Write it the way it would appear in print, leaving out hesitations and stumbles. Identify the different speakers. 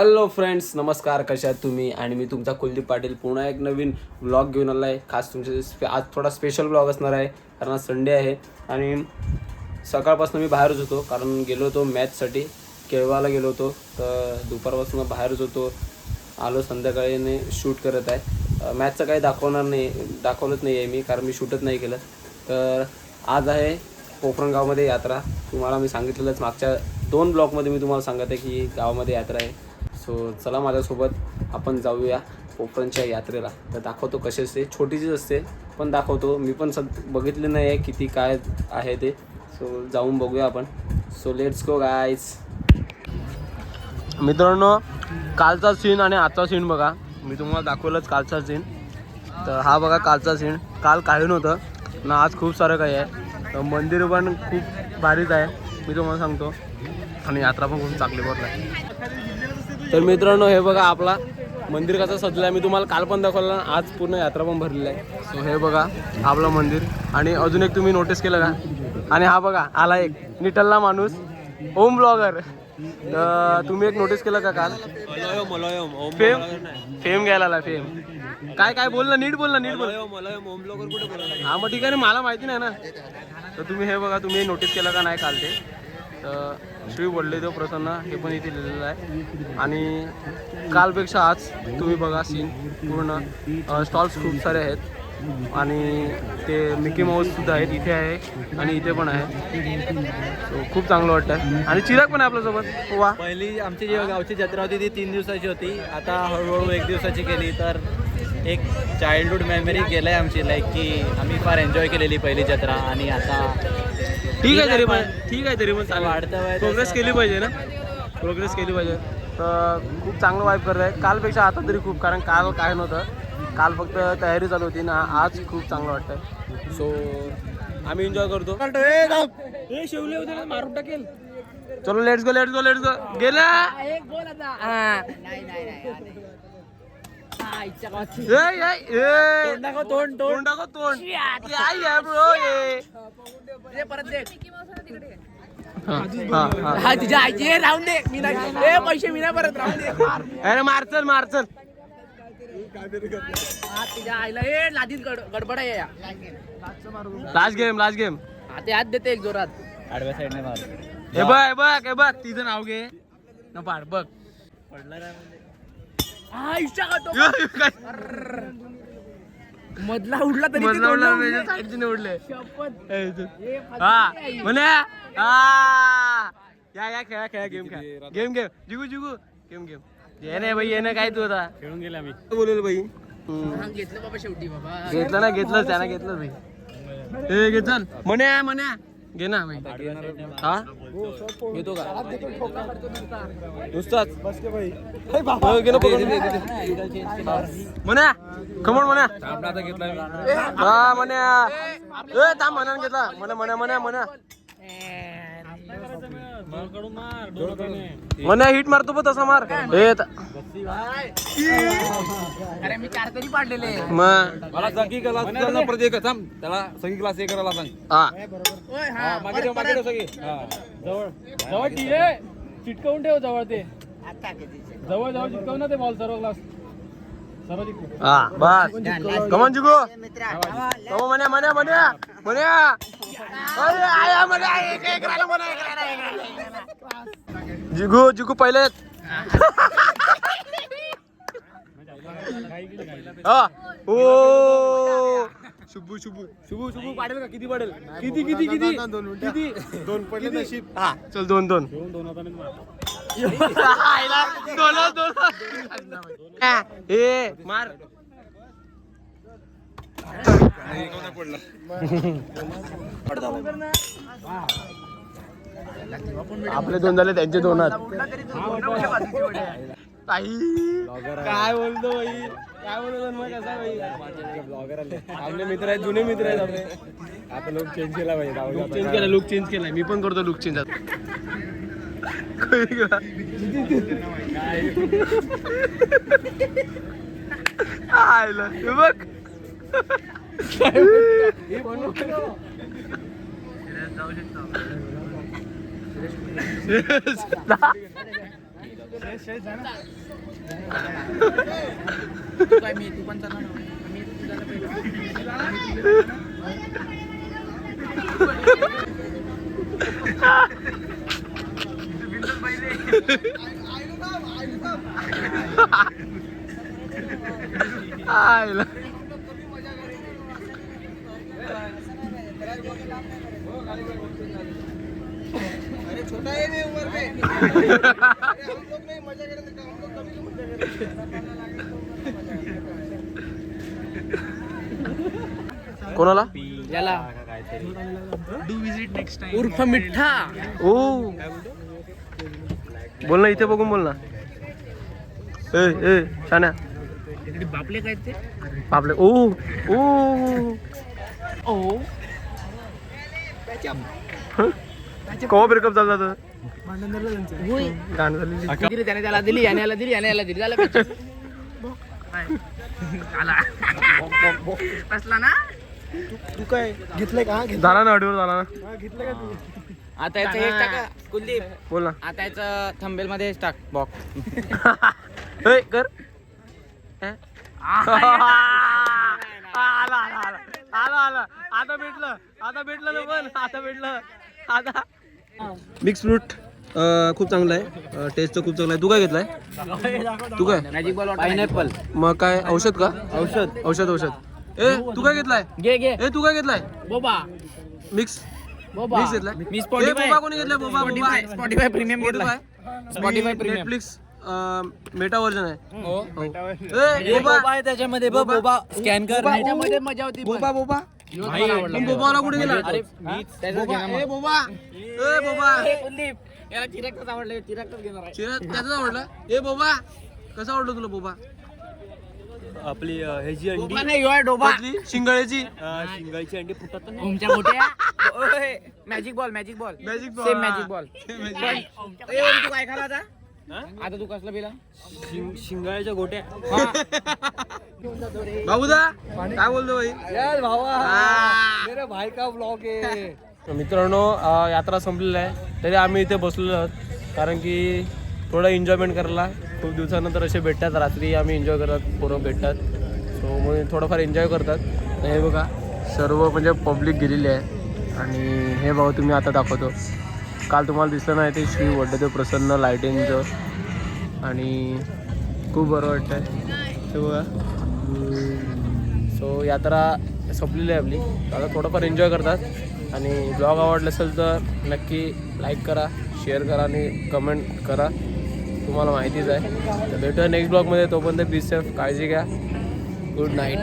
Speaker 1: Hello friends, नमस्कार. कशा आहात तुम्ही? आणि मी तुमचा कुलदीप पाटील पुन्हा एक नवीन व्लॉग घेऊन आला आहे. खास तुमचे आज थोडा स्पेशल व्लॉग असणार आहे, कारण आज संडे आहे. आणि सकाळपासून मी बाहेरच होतो, कारण गेलो होतो मॅचसाठी. केळवाला गेलो होतो, तर दुपारपासून बाहेरच होतो. आलो संध्याकाळी शूट करत आहे. मॅचचं काही दाखवलंच नाही आहे मी, कारण मी शूटच नाही केलं. तर आज आहे कोकणगावमध्ये यात्रा. तुम्हाला मी सांगितलेलंच मागच्या 2 ब्लॉगमध्ये मी तुम्हाला सांगत आहे की गावामध्ये यात्रा आहे. सो चला माझ्यासोबत आपण जाऊया कोकणच्या यात्रेला. तर दाखवतो कशी असते. छोटीशीच असते पण दाखवतो. मी पण बघितले नाही आहे किती काय आहे ते. सो जाऊन बघूया आपण. So let's go guys. मित्रांनो, कालचा सीन आणि आजचा सीन बघा. मी तुम्हाला दाखवलंच कालचा सीन. तर हा बघा कालचा सीन. काल काही नव्हतं ना, आज खूप सारं काही आहे. मंदिर पण खूप भारीच आहे, मी तुम्हाला सांगतो. आणि यात्रा पण खूप चांगली भरली आहे. तर मित्रांनो, हे बघा आपला मंदिर कसं सजलं आहे. मी तुम्हाला काल पण दाखवलं, आज पूर्ण यात्रा पण भरलेली आहे. सो हे बघा आपलं मंदिर. आणि अजून एक तुम्ही नोटीस केलं का? आणि हा बघा आला एक निटलला माणूस, ओम ब्लॉगर. तर तुम्ही एक नोटीस केलं का काल? फेम घ्यायला आला. फेम काय बोल ना, नीट बोल. हा मग ठीक आहे, मला माहिती नाही ना. तर तुम्ही हे बघा, तुम्ही नोटीस केलं का नाही काल ते? तर श्री वडलेदेव प्रसन्न हे पण इथे लिहिलेलं आहे. आणि कालपेक्षा आज तुम्ही बघा सीन पूर्ण स्टॉल्स खूप सारे आहेत. आणि ते मिकी माऊससुद्धा आहेत, इथे आहे आणि इथे पण आहे. सो खूप चांगलं वाटतं. आणि चिराग पण आहे आपल्यासोबत. वा,
Speaker 2: पहिली आमची जी गावची जत्रा होती ती 3 दिवसाची होती. आता हळूहळू 1 दिवसाची केली. तर एक चाइल्डहूड मेमरी गेलं आहे आमची, लाईक की आम्ही फार एन्जॉय केलेली पहिली जत्रा. आणि आता
Speaker 1: ठीक आहे तरी पण चालेल.
Speaker 2: वाढतं वय
Speaker 1: प्रोग्रेस केली पाहिजे ना, प्रोग्रेस केली पाहिजे. तर खूप चांगलं वाईब करत आहे कालपेक्षा आता तरी खूप. कारण काल काय नव्हतं, काल फक्त तयारी चालू होती ना. आज खूप चांगलं वाटतंय. सो आम्ही एन्जॉय करतो. शेवले होते मारून टाकेल. चलो लेट्स गो गेला.
Speaker 3: तुझ्या आईची राहून दे. मी नाही पैसे मी नाही परत राहून दे.
Speaker 1: अरे मारचल.
Speaker 3: तुझ्या आईला लादीत गडबड आहे.
Speaker 1: Last game.
Speaker 3: ते हात देते एक जोरात.
Speaker 2: आडव्या साईडने मार.
Speaker 1: हे बघ तिचं नाव घे न पाड बघ.
Speaker 3: मधला उडला तरी
Speaker 1: साईडचे उडले. हा म्हणे या खेळा गेम जिगू गेम ये नाही भाई, ये ना काय तू आता
Speaker 2: खेळून गेले आम्ही.
Speaker 1: बोलेल भाई.
Speaker 3: घेतलं बाबा शेवटी. बाबा
Speaker 1: घेतलं त्यानं घेतलं भाई. हे घेतलं म्हण्या घे ना भाई. हा घेतो का नुसताच म्हण्या खमोड म्हण्या. हा म्हण्या थांब म्हण्या घेतला. म्हण्या म्हण्या हिट मारतो पण तसा मार.
Speaker 3: अरे मी 4 तरी पाडलेले.
Speaker 1: मग
Speaker 2: मला सगळी क्लास त्याला सगळी क्लास हे करायला सांग.
Speaker 1: हा
Speaker 2: मागे ठेव सगळी.
Speaker 4: जवळ चिटकवून ठेव. जवळ ते जवळ चिटकवून ना ते बॉल. सर्व क्लास सर्व चिटकव.
Speaker 1: हा बस कमन जिगो. म्हण्या जिगू पहिले. शुभू पाडेल का? किती पडेल? किती 2 पडले नशीब. हा चल 2 दोन मार. आपले 2 झाले, त्यांचे 2 आहेत. काय बोलतो भाई? काय बोलतो मग? कसा भाई ब्लॉगर आले आपले मित्र आहेत, जुने मित्र आहेत आपले. आता लुक चेंज केला भाई. लुक चेंज केलाय. मी पण करतो लुक चेंज आता. बघ
Speaker 3: तू पण चला ना.
Speaker 5: अरे छोटा है नहीं उम्र में अरे हम लोग नहीं मजा करेंगे हम लोग कभी मजा करेंगे
Speaker 1: कोणाला
Speaker 3: याला उर्फ मिठ्ठा.
Speaker 1: ओ बोल ना, इथे बघून बोल ना. ए ए शान्या
Speaker 3: बापले काय ते
Speaker 1: आपले ओ ओ
Speaker 3: ओ
Speaker 1: कवा ब्रेकअप झाला तर
Speaker 3: होय.
Speaker 1: गाणं झालेली.
Speaker 3: दिली त्याने त्याला दिली याने याला दिली याने याला दिली झालं patch. आला बसला ना.
Speaker 5: तू काय घेतलंय का
Speaker 1: झाला ना अडीवर झाला ना.
Speaker 5: घेतलं का तू
Speaker 3: आता याचं हेच टाका कुलदीप.
Speaker 1: बोल ना.
Speaker 3: आता याचं थंबेल मध्ये हेच टाक बॉक्स.
Speaker 1: ए कर आला आला आला आला आला आता भेटलं ना पण आता भेटलं आता. मिक्स फ्रूट खूप चांगला आहे, टेस्ट खूप चांगला आहे. तू काय घेतलाय? तू काय
Speaker 3: मॅजिक बॉल पायनॅपल.
Speaker 1: मग काय औषध का? औषध ए तू काय घेतलाय?
Speaker 3: घे घे
Speaker 1: ए तू काय घेतलाय?
Speaker 3: बोबा
Speaker 1: मिक्स
Speaker 3: बोबा
Speaker 1: घेतलाय?
Speaker 3: मी
Speaker 1: ए,
Speaker 3: स्पॉटिफाय
Speaker 1: बोबा कोणी घेतलाय? बोबा
Speaker 3: स्पॉटिफाय प्रीमियम घेतला. Spotify Premium.
Speaker 1: Netflix Meta version आहे.
Speaker 3: हो.
Speaker 1: ए बोबा
Speaker 2: आहे त्याच्यामध्ये बघ बोबा स्कॅन कर.
Speaker 3: त्याच्यामध्ये मजा होती पण.
Speaker 1: बोबा
Speaker 3: ह्योच मला आवडला.
Speaker 1: पण बोबाला कुठे गेला?
Speaker 3: अरे त्याचाच घे ना मग.
Speaker 1: ए बोबा
Speaker 3: ए, कुलदीप याला चिरागच आवडलं चिरागच घेणार आहे.
Speaker 1: त्याचाच आवडला. ए बोबा कसं आवडलं तुला बोबा?
Speaker 2: आपली ह्याची अंडी
Speaker 3: बोबा नाही ह्यो आहे डोबा.
Speaker 1: कसली? शिंगाळ्याची
Speaker 2: शिंगाची अंडी फुटत नाही.
Speaker 3: तुमच्या मोठ्या magic ball
Speaker 1: Magic ball.
Speaker 3: Same magic ball.
Speaker 1: Magic
Speaker 3: तू काय खाला आता? आता तू कसला पिला?
Speaker 2: शिंगाळ्याच्या गोट्या.
Speaker 1: बाबूदा काय बोलतो भाई?
Speaker 5: मेरे भाई का ब्लॉग है
Speaker 1: मित्रांनो यात्रा संपलेली आहे, तरी आम्ही इथे बसलेलो आहोत कारण की थोडं एन्जॉयमेंट करायला. खूप दिवसानंतर असे भेटतात, रात्री आम्ही एन्जॉय करतात, पोरं भेटतात. सो मग थोडंफार एन्जॉय करतात. हे बघा सर्व म्हणजे पब्लिक गेलेली आहे. आणि हे बघा तुम्ही आता दाखवतो, काल तुम्हाला दिसलं नाही ते श्री वड्डदेव प्रसन्न लायटिंगचं. आणि खूप बरं वाटतं आहे ते बघा. सो यात्रा संपलेली आहे आपली. आता थोडंफार एन्जॉय करतात. आणि ब्लॉग आवडला असेल तर नक्की लाईक करा, शेअर करा आणि कमेंट करा. तुम्हाला माहितीच आहे. तर भेटूया नेक्स्ट ब्लॉगमध्ये. तोपर्यंत बी सेफ, काळजी घ्या. Good night.